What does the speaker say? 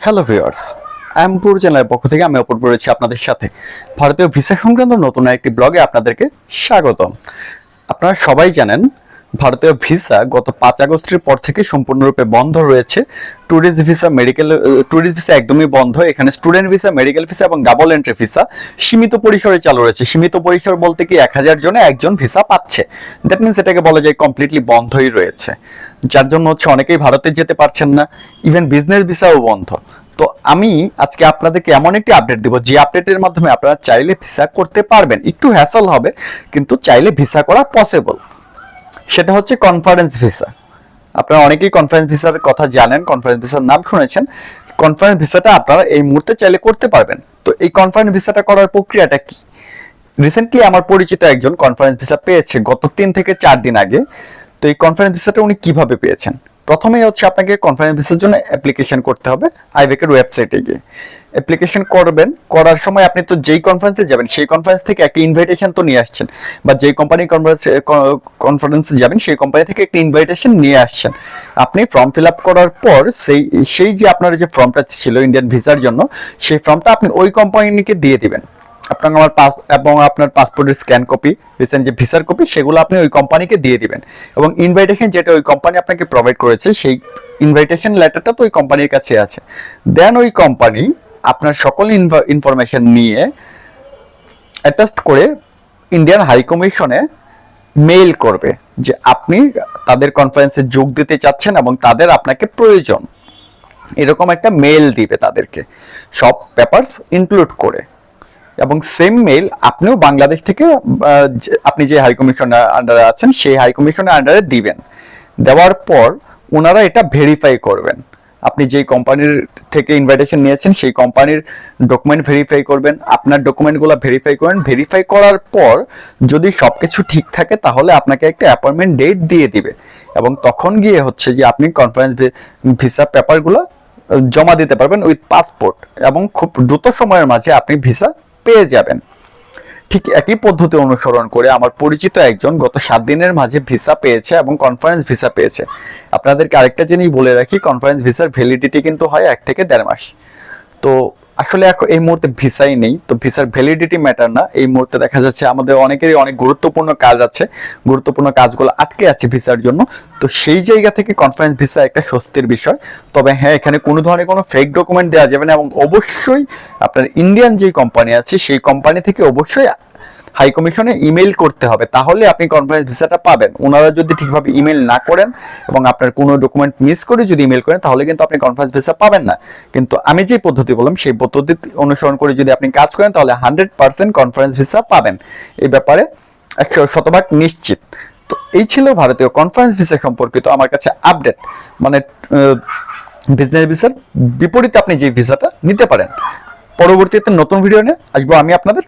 Hello viewers, অ্যাম্পুর চ্যানেলের পক্ষ থেকে আমি অপর রয়েছি আপনাদের সাথে ভারতীয় ভিসা সংক্রান্ত নতুন একটি ব্লগে আপনাদেরকে স্বাগতম। আপনারা সবাই জানেন ভারতীয় ভিসা গত 5 আগস্টের পর থেকে সম্পূর্ণরূপে বন্ধ রয়েছে। ট্যুরিস্ট ভিসা একদমই বন্ধ। এখানে স্টুডেন্ট ভিসা, মেডিকেল ভিসা এবং ডাবল এন্ট্রি ভিসা সীমিত পরিসরে চালু রয়েছে। সীমিত পরিসর বলতে কি 1000 জনে একজন ভিসা পাচ্ছে। দ্যাট মিনস এটাকে বলা যায় কমপ্লিটলি বন্ধই রয়েছে, যার জন্য অনেকেই ভারতে যেতে পারছেন না। ইভেন বিজনেস ভিসাও বন্ধ। তো আমি আজকে আপনাদেরকে এমন একটি আপডেট দিব যে আপডেটের মাধ্যমে আপনারা চাইলে ভিসা করতে পারবেন। একটু হ্যাসল হবে, কিন্তু চাইলে ভিসা করা পসিবল। সেটা হচ্ছে কনফারেন্স ভিসা। আপনারা অনেকেই কনফারেন্স ভিসার কথা জানেন, কনফারেন্স ভিসার নাম শুনেছেন। কনফারেন্স ভিসাটা আপনারা এই মুহূর্তে চাইলে করতে পারবেন। তো এই কনফারেন্স ভিসাটা করার প্রক্রিয়াটা কি? রিসেন্টলি আমার পরিচিত একজন কনফারেন্স ভিসা পেয়েছে গত 3 থেকে 4 দিন আগে। তো এই কনফারেন্স ভিসাটা উনি কিভাবে পেয়েছেন? প্রথমেই হচ্ছে আপনাকে কনফারেন্স ভিসার জন্য অ্যাপ্লিকেশন করতে হবে। আইবেকের ওয়েবসাইটে গিয়ে অ্যাপ্লিকেশন করবেন। করার সময় আপনি তো যেই কনফারেন্সে যাবেন সেই কনফারেন্স থেকে একটা ইনভাইটেশন তো নিয়ে আসছেন, বা যেই কোম্পানি কনফারেন্সে যাবেন সেই কোম্পানি থেকে একটা ইনভাইটেশন নিয়ে আসছেন। আপনি ফর্ম ফিল আপ করার পর সেই যে আপনার যে ফর্মটা ছিল ইন্ডিয়ান ভিসার জন্য, সেই ফর্মটা আপনি ওই কোম্পানিকে দিয়ে দিবেন। আপনার পাসপোর্টের স্ক্যান কপি, রিসেন্ট যে ভিসার কপি, সেগুলো আপনি ওই কোম্পানিকে দিয়ে দিবেন। এবং ইনভাইটেশন যেটা ওই কোম্পানি আপনাকে প্রোভাইড করেছে, সেই ইনভাইটেশন লেটারটা তো ওই কোম্পানির কাছে আছে। দেন ওই কোম্পানি আপনার সকল ইনফরমেশন নিয়ে অ্যাটাচ করে ইন্ডিয়ান হাই কমিশনে মেইল করবে যে আপনি তাদের কনফারেন্সে যোগ দিতে চাচ্ছেন এবং তাদের আপনাকে প্রয়োজন। এরকম একটা মেইল দিবে তাদেরকে, সব পেপারস ইনক্লুড করে। এবং সেম মেইল আপনিও বাংলাদেশ থেকে আপনি যে হাই কমিশনের আন্ডারে আছেন সেই হাই কমিশনের আন্ডারে দিবেন। দেওয়ার পর ওনারা এটা ভেরিফাই করবেন। আপনি যেই কোম্পানির থেকে ইনভাইটেশন নিয়েছেন সেই কোম্পানির ডকুমেন্ট ভেরিফাই করবেন, আপনার ডকুমেন্টগুলো ভেরিফাই করবেন। ভেরিফাই করার পর যদি সবকিছু ঠিক থাকে তাহলে আপনাকে একটা অ্যাপয়েন্টমেন্ট ডেট দিয়ে দিবে। এবং তখন গিয়ে হচ্ছে যে আপনি কনফারেন্স ভিসা পেপারগুলো জমা দিতে পারবেন উইথ পাসপোর্ট, এবং খুব দ্রুত সময়ের মাঝে আপনি ভিসা পেয়ে যাবেন। ঠিক একই পদ্ধতি অনুসরণ করে আমার পরিচিত একজন গত 7 দিনের মাঝে ভিসা পেয়েছে এবং কনফারেন্স ভিসা পেয়েছে। আপনাদেরকে আরেকটা জিনিস বলে রাখি, কনফারেন্স ভিসার ভ্যালিডিটি কিন্তু হয় 1 থেকে 1.5 মাস। তো আসলে এখন এই মুহূর্তে ভিসাই নেই, তো ভিসার ভ্যালিডিটি ম্যাটার না। এই মুহূর্তে দেখা যাচ্ছে আমাদের অনেকেরই অনেক গুরুত্বপূর্ণ কাজ আছে, গুরুত্বপূর্ণ কাজগুলো আটকে আছে ভিসার জন্য। তো সেই জায়গা থেকে কনফারেন্স ভিসা একটা স্বস্তির বিষয়। তবে হ্যাঁ, এখানে কোনো ধরনের কোনো ফেক ডকুমেন্ট দেওয়া যাবে না। এবং অবশ্যই আপনার ইন্ডিয়ান যে কোম্পানি আছে সেই কোম্পানি থেকে অবশ্যই হাই কমিশনে ইমেইল করতে হবে, তাহলে আপনি কনফারেন্স ভিসাটা পাবেন। ওনারা যদি ঠিকভাবে ইমেল না করেন এবং আপনার কোনো ডকুমেন্ট মিস করে যদি ইমেল করেন, তাহলে কিন্তু আপনি কনফারেন্স ভিসা পাবেন না। কিন্তু আমি যে পদ্ধতি বললাম সেই পদ্ধতি অনুসরণ করে যদি আপনি কাজ করেন তাহলে 100% কনফারেন্স ভিসা পাবেন। এই ব্যাপারে 100% নিশ্চিত। তো এই ছিল ভারতীয় কনফারেন্স ভিসা সম্পর্কিত আমার কাছে আপডেট। মানে বিজনেস ভিসার বিপরীতে আপনি যে ভিসাটা নিতে পারেন। পরবর্তীতে নতুন ভিডিও নিয়ে আসবো আমি আপনাদের